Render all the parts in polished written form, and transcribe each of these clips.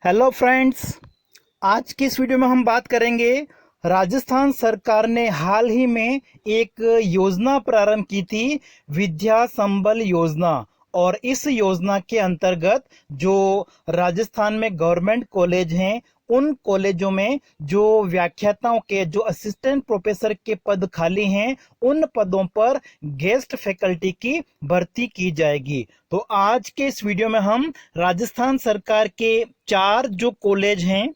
Hello friends. आज की इस वीडियो में हम बात करेंगे। राजस्थान सरकार ने हाल ही में एक योजना प्रारंभ की थी, विद्या संबल योजना। और इस योजना के अंतर्गत जो राजस्थान में गवर्नमेंट कॉलेज हैं, उन कॉलेजों में जो व्याख्याताओं के जो असिस्टेंट प्रोफेसर के पद खाली हैं, उन पदों पर गेस्ट फैकल्टी की भर्ती की जाएगी। तो आज के इस वीडियो में हम राजस्थान सरकार के 4 जो कॉलेज हैं,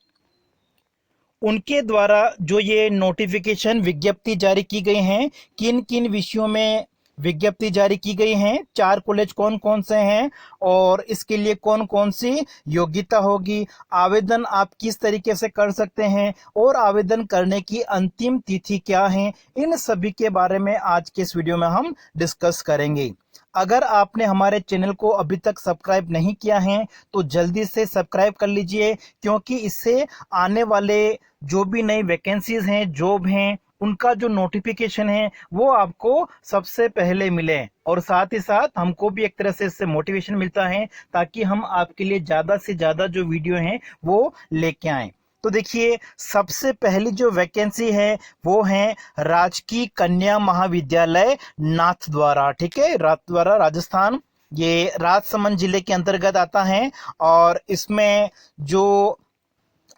उनके द्वारा जो ये नोटिफिकेशन विज्ञप्ति जारी की गई हैं, किन किन विषयों में विज्ञप्ति जारी की गई हैं, 4 कॉलेज कौन कौन से हैं और इसके लिए कौन कौन सी योग्यता होगी, आवेदन आप किस तरीके से कर सकते हैं और आवेदन करने की अंतिम तिथि क्या है, इन सभी के बारे में आज के इस वीडियो में हम डिस्कस करेंगे। अगर आपने हमारे चैनल को अभी तक सब्सक्राइब नहीं किया है तो जल्दी से सब्सक्राइब कर लीजिए, क्योंकि इससे आने वाले जो भी नई वैकेंसीज हैं, जॉब हैं, उनका जो नोटिफिकेशन है वो आपको सबसे पहले मिले। और साथ ही साथ हमको भी एक तरह से इससे मोटिवेशन मिलता है ताकि हम आपके लिए ज़्यादा से ज़्यादा जो वीडियो हैं वो लेके आएँ। तो देखिए, सबसे पहली जो वैकेंसी है वो है राजकीय कन्या महाविद्यालय नाथद्वारा। ठीक है, नाथद्वारा राजस्थान, ये राजसमंद जिले के अंतर्गत आता है। और इसमें जो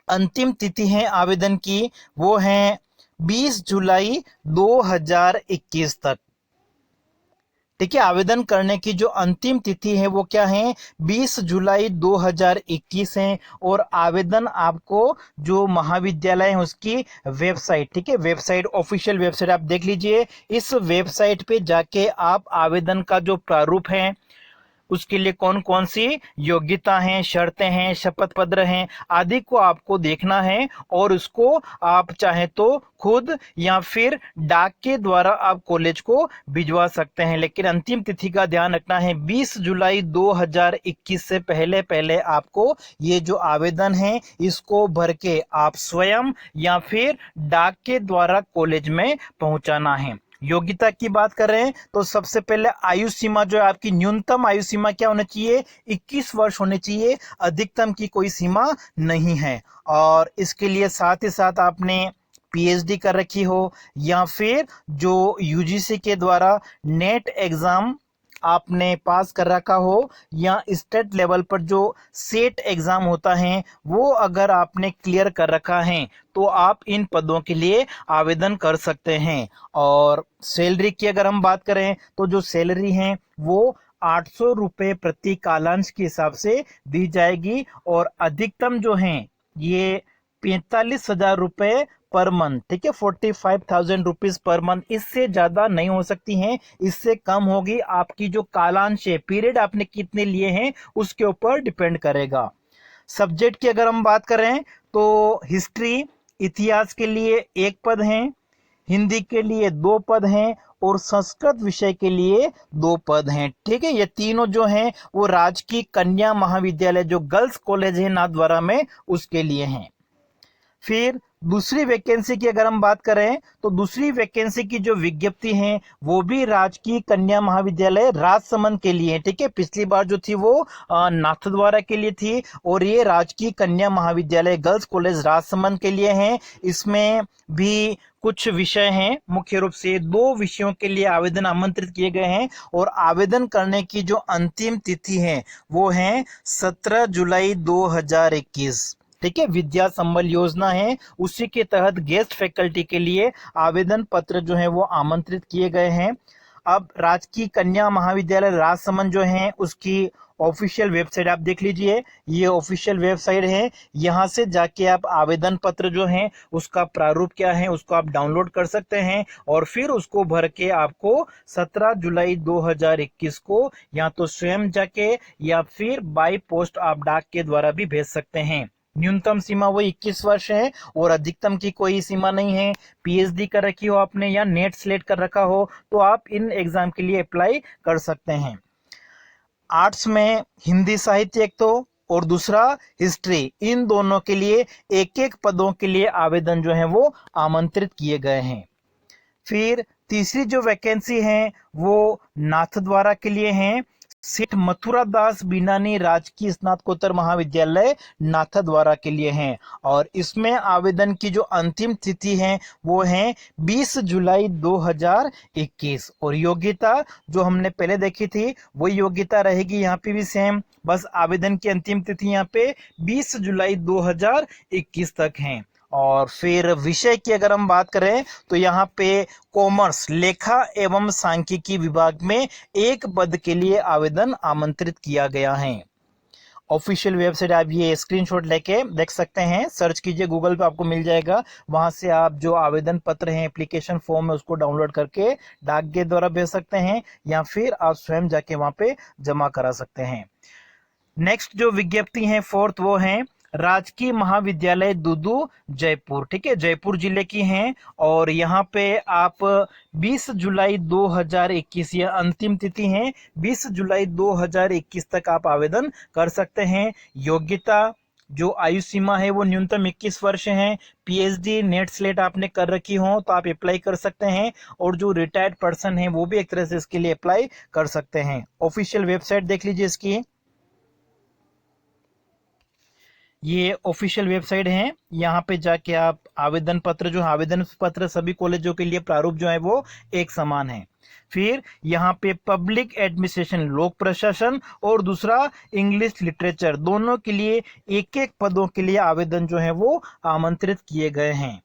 अंतिम तिथि है आवेदन की वो है 20 जुलाई 2021 तक। ठीक है, आवेदन करने की जो अंतिम तिथि है वो क्या है, 20 जुलाई 2021 है। और आवेदन आपको जो महाविद्यालय है उसकी वेबसाइट, ठीक है, वेबसाइट, ऑफिशियल वेबसाइट आप देख लीजिए। इस वेबसाइट पे जाके आप आवेदन का जो प्रारूप है, उसके लिए कौन कौन सी योग्यता हैं, शर्तें हैं, शपथ पत्र हैं, आदि को आपको देखना है। और उसको आप चाहे तो खुद या फिर डाक के द्वारा आप कॉलेज को भिजवा सकते हैं, लेकिन अंतिम तिथि का ध्यान रखना है, 20 जुलाई 2021 से पहले पहले आपको ये जो आवेदन है इसको भर के आप स्वयं या फिर डाक के द्वारा कॉलेज में पहुंचाना है। योग्यता की बात कर रहे हैं तो सबसे पहले आयु सीमा जो है आपकी, न्यूनतम आयु सीमा क्या होनी चाहिए, 21 वर्ष होनी चाहिए, अधिकतम की कोई सीमा नहीं है। और इसके लिए साथ ही साथ आपने पीएचडी कर रखी हो या फिर जो यूजीसी के द्वारा नेट एग्जाम आपने पास कर रखा हो, या स्टेट लेवल पर जो सेट एग्जाम होता है वो अगर आपने क्लियर कर रखा है तो आप इन पदों के लिए आवेदन कर सकते हैं। और सैलरी की अगर हम बात करें तो जो सैलरी है वो 800 रुपये प्रति कालांश के हिसाब से दी जाएगी। और अधिकतम जो है ये 45,000 रुपये पर मंथ, ठीक है, 45,000 रुपीज पर मंथ। इससे ज्यादा नहीं हो सकती हैं, इससे कम होगी। आपकी जो कालांश है, पीरियड आपने कितने लिए हैं उसके ऊपर डिपेंड करेगा। सब्जेक्ट की अगर हम बात करें तो हिस्ट्री, इतिहास के लिए 1 पद है, हिंदी के लिए 2 पद हैं और संस्कृत विषय के लिए 2 पद हैं। ठीक है, ये तीनों जो हैं वो राजकीय कन्या महाविद्यालय जो गर्ल्स कॉलेज है नाथद्वारा में, उसके लिए हैं। फिर दूसरी वैकेंसी की अगर हम बात करें तो दूसरी वैकेंसी की जो विज्ञप्ति है वो भी राजकीय कन्या महाविद्यालय राजसमंद के लिए है। ठीक है, पिछली बार जो थी वो नाथद्वारा के लिए थी और ये राजकीय कन्या महाविद्यालय गर्ल्स कॉलेज राजसमंद के लिए है। इसमें भी कुछ विषय हैं, मुख्य रूप से 2 विषयों के लिए आवेदन आमंत्रित किए गए हैं। और आवेदन करने की जो अंतिम तिथि है वो है 17 जुलाई 2021। ठीक है, विद्या संबल योजना है, उसी के तहत गेस्ट फैकल्टी के लिए आवेदन पत्र जो है वो आमंत्रित किए गए हैं। अब राजकीय कन्या महाविद्यालय राजसमंद जो है उसकी ऑफिशियल वेबसाइट आप देख लीजिए, ये ऑफिशियल वेबसाइट है। यहाँ से जाके आप आवेदन पत्र जो है उसका प्रारूप क्या है उसको आप डाउनलोड कर सकते हैं और फिर उसको भर के आपको 17 जुलाई 2021 को या तो स्वयं जाके या फिर बाई पोस्ट आप डाक के द्वारा भी भेज सकते हैं। न्यूनतम सीमा वो 21 वर्ष है और अधिकतम की कोई सीमा नहीं है। पीएचडी कर रखी हो आपने या नेट स्लेट कर रखा हो तो आप इन एग्जाम के लिए अप्लाई कर सकते हैं। आर्ट्स में हिंदी साहित्य एक तो और दूसरा हिस्ट्री, इन दोनों के लिए 1-1 पदों के लिए आवेदन जो है वो आमंत्रित किए गए हैं। फिर तीसरी जो वैकेंसी है वो नाथद्वारा के लिए है, सेठ मथुरा दास बीनानी राजकीय स्नातकोत्तर महाविद्यालय नाथद्वारा के लिए हैं। और इसमें आवेदन की जो अंतिम तिथि है वो है 20 जुलाई 2021। और योग्यता जो हमने पहले देखी थी वो योग्यता रहेगी यहाँ पे भी सेम, बस आवेदन की अंतिम तिथि यहाँ पे 20 जुलाई 2021 तक है। और फिर विषय की अगर हम बात करें तो यहाँ पे कॉमर्स लेखा एवं सांख्यिकी विभाग में एक पद के लिए आवेदन आमंत्रित किया गया है। ऑफिशियल वेबसाइट आप ये स्क्रीनशॉट लेके देख सकते हैं, सर्च कीजिए गूगल पे आपको मिल जाएगा। वहां से आप जो आवेदन पत्र है, एप्लीकेशन फॉर्म है, उसको डाउनलोड करके डाक के द्वारा भेज सकते हैं या फिर आप स्वयं जाके वहां पे जमा करा सकते हैं। नेक्स्ट जो विज्ञप्ति है फोर्थ वो है राजकीय महाविद्यालय दूदू जयपुर। ठीक है, जयपुर जिले की हैं। और यहाँ पे आप 20 जुलाई 2021 यह अंतिम तिथि है, 20 जुलाई 2021 तक आप आवेदन कर सकते हैं। योग्यता जो आयु सीमा है वो न्यूनतम 21 वर्ष है। पीएचडी नेट स्लेट आपने कर रखी हो तो आप अप्लाई कर सकते हैं। और जो रिटायर्ड पर्सन है वो भी एक तरह से इसके लिए अप्लाई कर सकते हैं। ऑफिशियल वेबसाइट देख लीजिए इसकी, ये ऑफिशियल वेबसाइट है। यहाँ पे जाके आप आवेदन पत्र जो आवेदन पत्र सभी कॉलेजों के लिए प्रारूप जो है वो एक समान है। फिर यहाँ पे पब्लिक एडमिनिस्ट्रेशन लोक प्रशासन और दूसरा इंग्लिश लिटरेचर दोनों के लिए एक एक पदों के लिए आवेदन जो है वो आमंत्रित किए गए हैं।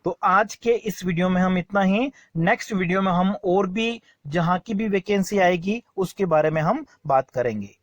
तो आज के इस वीडियो में हम इतना ही। नेक्स्ट वीडियो में हम और भी जहाँ की भी वैकेंसी आएगी उसके बारे में हम बात करेंगे।